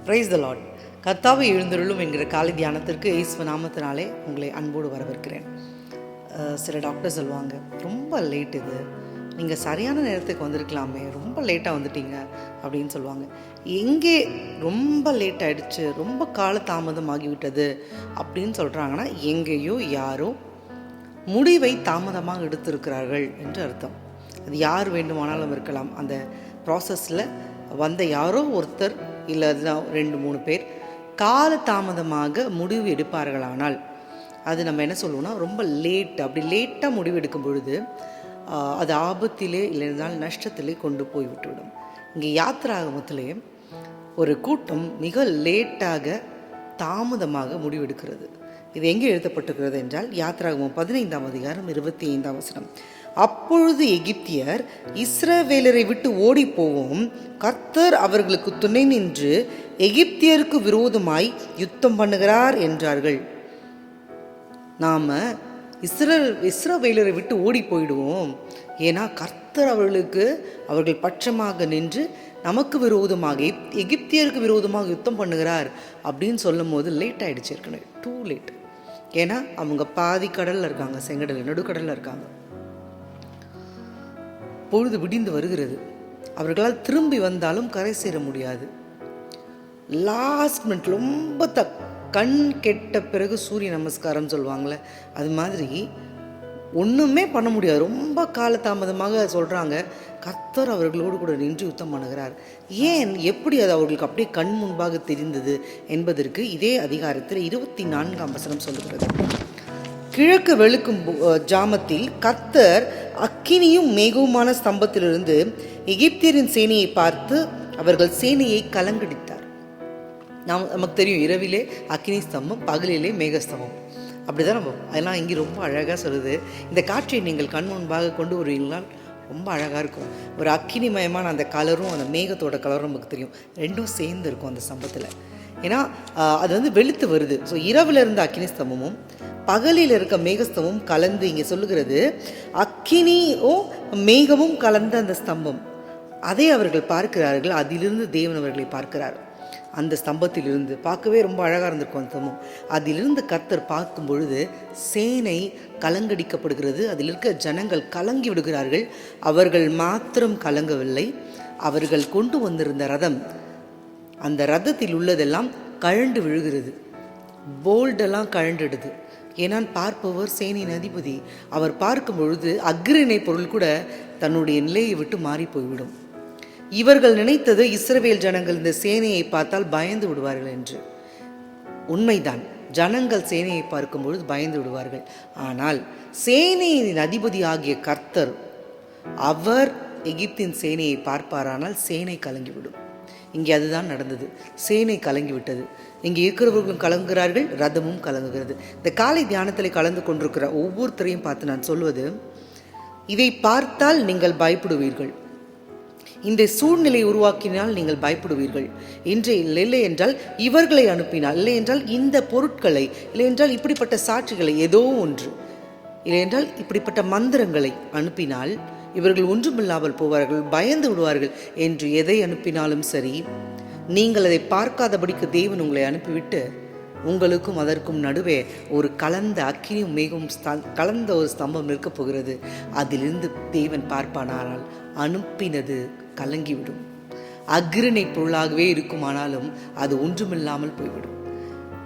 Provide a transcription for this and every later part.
Praise the Lord. கர்த்தாவே எழுந்தருளும் என்கிற காலை தியானத்திற்கு இயேசு நாமத்தினாலே உங்களை அன்போடு வரவேற்கிறேன். சில டாக்டர் சொல்லுவாங்க, ரொம்ப லேட் இது, நீங்கள் சரியான நேரத்துக்கு வந்திருக்கலாமே, ரொம்ப லேட்டாக வந்துட்டீங்க அப்படின்னு சொல்லுவாங்க. எங்கே ரொம்ப லேட் ஆகிடுச்சு, ரொம்ப கால தாமதம் ஆகிவிட்டது அப்படின்னு சொல்கிறாங்கன்னா, எங்கேயோ யாரோ முடிவை தாமதமாக எடுத்திருக்கிறார்கள் என்று அர்த்தம். அது யார் வேண்டுமானாலும் இருக்கலாம். அந்த ப்ராசஸில் வந்த யாரோ ஒருத்தர் இல்லை அதுதான் 2-3 பேர் கால தாமதமாக முடிவு எடுப்பார்களானால் அது நம்ம என்ன சொல்லுவோம்னா ரொம்ப லேட். அப்படி லேட்டாக முடிவு எடுக்கும் பொழுது அது ஆபத்திலே இல்லைனால் நஷ்டத்திலே கொண்டு போய் விட்டுவிடும். இங்கே யாத்திராகமத்திலே ஒரு கூட்டம் மிக லேட்டாக தாமதமாக முடிவெடுக்கிறது. இது எங்கே எழுதப்பட்டிருக்கிறது என்றால் யாத்திராகமம் 15ஆம் அதிகாரம் 25ஆம் வசனம். அப்பொழுது எகிப்தியர் இஸ்ரவேலரை விட்டு ஓடி போவோம், கர்த்தர் அவர்களுக்கு துணை நின்று எகிப்தியருக்கு விரோதமாய் யுத்தம் பண்ணுகிறார் என்றார்கள். நாம் இஸ்ரவேலரை விட்டு ஓடி போயிடுவோம், ஏன்னா கர்த்தர் அவர்கள் பட்சமாக நின்று நமக்கு விரோதமாக எகிப்தியருக்கு விரோதமாக யுத்தம் பண்ணுகிறார் அப்படின்னு சொல்லும் போது லேட் ஆகிடுச்சு. ஏற்கனவே டூ லேட். ஏன்னா அவங்க பாதி கடலில் இருக்காங்க, செங்கடல் நடுக்கடலில் இருக்காங்க. பொழுது விடிந்து வருகிறது. அவர்களால் திரும்பி வந்தாலும் கரை சேர முடியாது. லாஸ்ட் மினிட் ரொம்ப கண் கெட்ட பிறகு சூரிய நமஸ்காரம் சொல்லுவாங்களே, அது மாதிரி ஒன்றுமே பண்ண முடியாது. ரொம்ப காலதாமதமாக சொல்கிறாங்க, கர்த்தர் அவர்களோடு கூட நின்று யுத்தம் பண்ணுகிறார். ஏன், எப்படி அது அவர்களுக்கு அப்படியே கண் முன்பாக தெரிந்தது என்பதற்கு இதே அதிகாரத்தில் 24ஆம் வசனம் சொல்லுகிறது. கிழக்கு வெளுக்கும் ஜாமத்தில் கர்த்தர் அக்கினியும் மேகவுமான ஸ்தம்பத்திலிருந்து எகிப்தியரின் சேனையை பார்த்து அவர்கள் சேனையை கலங்கடித்தார். நமக்கு தெரியும், இரவிலே அக்கினி ஸ்தம்பம், பகலிலே மேகஸ்தம்பம். அப்படிதான் நம்ம அதெல்லாம் இங்கே ரொம்ப அழகாக சொல்லுது. இந்த காற்றை நீங்கள் கண் முன்பாக கொண்டு வருவீங்களால் ரொம்ப அழகாக இருக்கும். ஒரு அக்கினிமயமான அந்த கலரும் அந்த மேகத்தோட கலரும் நமக்கு தெரியும், ரெண்டும் சேர்ந்து இருக்கும் அந்த ஸ்தம்பத்தில். ஏன்னா அது வெளுத்து வருது. ஸோ இரவில் இருந்த அக்கினி ஸ்தம்பமும் பகலில் இருக்க மேகஸ்தம்பமும் கலந்து இங்கே சொல்லுகிறது, அக்கினியும் மேகமும் கலந்த அந்த ஸ்தம்பம், அதை அவர்கள் பார்க்கிறார்கள். அதிலிருந்து தேவன் அவர்களை பார்க்கிறார். அந்த ஸ்தம்பத்திலிருந்து பார்க்கவே ரொம்ப அழகாக இருந்திருக்கும் அந்த ஸ்தம்பம். அதிலிருந்து கர்த்தர் பார்க்கும் பொழுது சேனை கலங்கடிக்கப்படுகிறது. அதில் இருக்க ஜனங்கள் கலங்கி விடுகிறார்கள். அவர்கள் மாத்திரம் கலங்கவில்லை, அவர்கள் கொண்டு வந்திருந்த ரதம், அந்த ரதத்தில் உள்ளதெல்லாம் கழண்டு விழுகிறது. போல்டெல்லாம் கழண்டுடுது. ஏனால் பார்ப்பவர் சேனையின் அதிபதி. அவர் பார்க்கும் பொழுது அக்ரிணை பொருள் கூட தன்னுடைய நிலையை விட்டு மாறி போய்விடும். இவர்கள் நினைத்தது, இஸ்ரவேல் ஜனங்கள் இந்த சேனையை பார்த்தால் பயந்து விடுவார்கள் என்று. உண்மைதான், ஜனங்கள் சேனையை பார்க்கும் பொழுது பயந்து விடுவார்கள். ஆனால் சேனையின் அதிபதி ஆகிய கர்த்தர், அவர் எகிப்தின் சேனையை பார்ப்பாரானால் சேனை கலங்கிவிடும். இங்கே அதுதான் நடந்தது. சேனை கலங்கிவிட்டது. இங்கே இருக்கிறவர்களும் கலங்குகிறார்கள், ரதமும் கலங்குகிறது. இந்த காலை தியானத்தில் கலந்து கொண்டிருக்கிற ஒவ்வொருத்தரையும் பார்த்து நான் சொல்வது, இதை பார்த்தால் நீங்கள் பயப்படுவீர்கள். இந்த சூழ்நிலை உருவாக்கினால் நீங்கள் பயப்படுவீர்கள். இன்று இல்லை என்றால் இவர்களை அனுப்பினால், இல்லை என்றால் இந்த பொருட்களை, இல்லை என்றால் இப்படிப்பட்ட சாட்சிகளை, ஏதோ ஒன்று, இல்லை என்றால் இப்படிப்பட்ட மந்திரங்களை அனுப்பினால் இவர்கள் ஒன்றுமில்லாமல் போவார்கள், பயந்து விடுவார்கள் என்று எதை அனுப்பினாலும் சரி, நீங்கள் அதை பார்க்காதபடிக்கு தேவன் உங்களை அனுப்பிவிட்டு உங்களுக்கும் அதற்கும் நடுவே ஒரு கலந்த அக்கினியும் மேகமும் கலந்த ஒரு ஸ்தம்பம் நிற்கப் போகிறது. அதிலிருந்து தேவன் பார்ப்பானால் அனுப்பினது கலங்கிவிடும். அக்ரிணை பொருளாகவே இருக்குமானாலும் அது ஒன்றுமில்லாமல் போய்விடும்.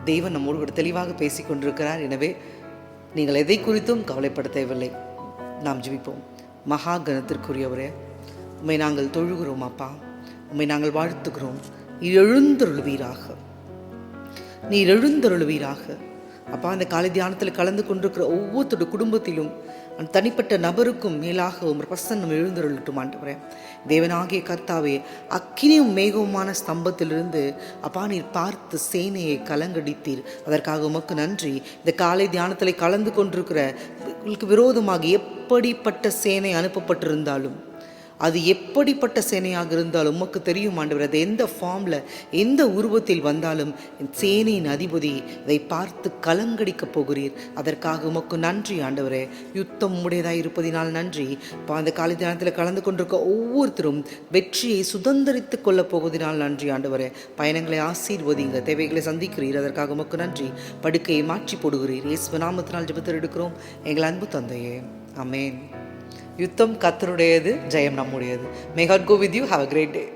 தேவன் நம்மோடு கூட தெளிவாக பேசி கொண்டிருக்கிறார். எனவே நீங்கள் எதை குறித்தும் கவலைப்பட தேவையில்லை. நாம் ஜெபிப்போம். மகா கனத்திற்குரியவரே, உம்மை நாங்கள் தொழுகிறோம் அப்பா, உம்மை நாங்கள் வாழ்த்துகிறோம். எழுந்தருளுவீராக, நீர் எழுந்தருளுவீராக அப்பா. அந்த காலை தியானத்தில் கலந்து கொண்டிருக்கிற ஒவ்வொருத்தோட குடும்பத்திலும் அந்த தனிப்பட்ட நபருக்கும் மேலாக உங்கள் பிரசன்னம் எழுந்தருளட்டும் ஆண்டவரே. தேவனாகிய கர்த்தாவே, அக்கினியும் மேகவுமான ஸ்தம்பத்திலிருந்து அப்பா நீர் பார்த்து சேனையை கலங்கடித்தீர். அதற்காக உமக்கு நன்றி. இந்த காலை தியானத்தில் கலந்து கொண்டிருக்கிற உங்களுக்கு விரோதமாக எப்படிப்பட்ட சேனை அனுப்பப்பட்டிருந்தாலும் அது எப்படிப்பட்ட சேனையாக இருந்தாலும் உமக்கு தெரியும் ஆண்டவரே. அது எந்த ஃபார்மில் எந்த உருவத்தில் வந்தாலும் சேனையின் அதிபதி அதை பார்த்து கலங்கடிக்கப் போகிறீர். அதற்காக உமக்கு நன்றி ஆண்டவரே. யுத்தம் உடையதாக இருப்பதினால் நன்றி. அந்த காலை தினத்தில் கலந்து கொண்டிருக்க ஒவ்வொருத்தரும் வெற்றியை சுதந்திரித்து கொள்ளப் போவதனால் நன்றி ஆண்டவரே. பயணங்களை ஆசீர்வதிங்க, தேவைகளை சந்திக்கிறீர். அதற்காக உமக்கு நன்றி. படுக்கையை மாற்றி போடுகிறீர். இயேசு நாமத்தினால் ஜெபத்தில் எடுக்கிறோம் எங்கள் அன்பு தந்தையே, ஆமென். யுத்தம் கர்த்தருடையது, ஜெயம் நம்முடையது. May God go with you. Have a great day.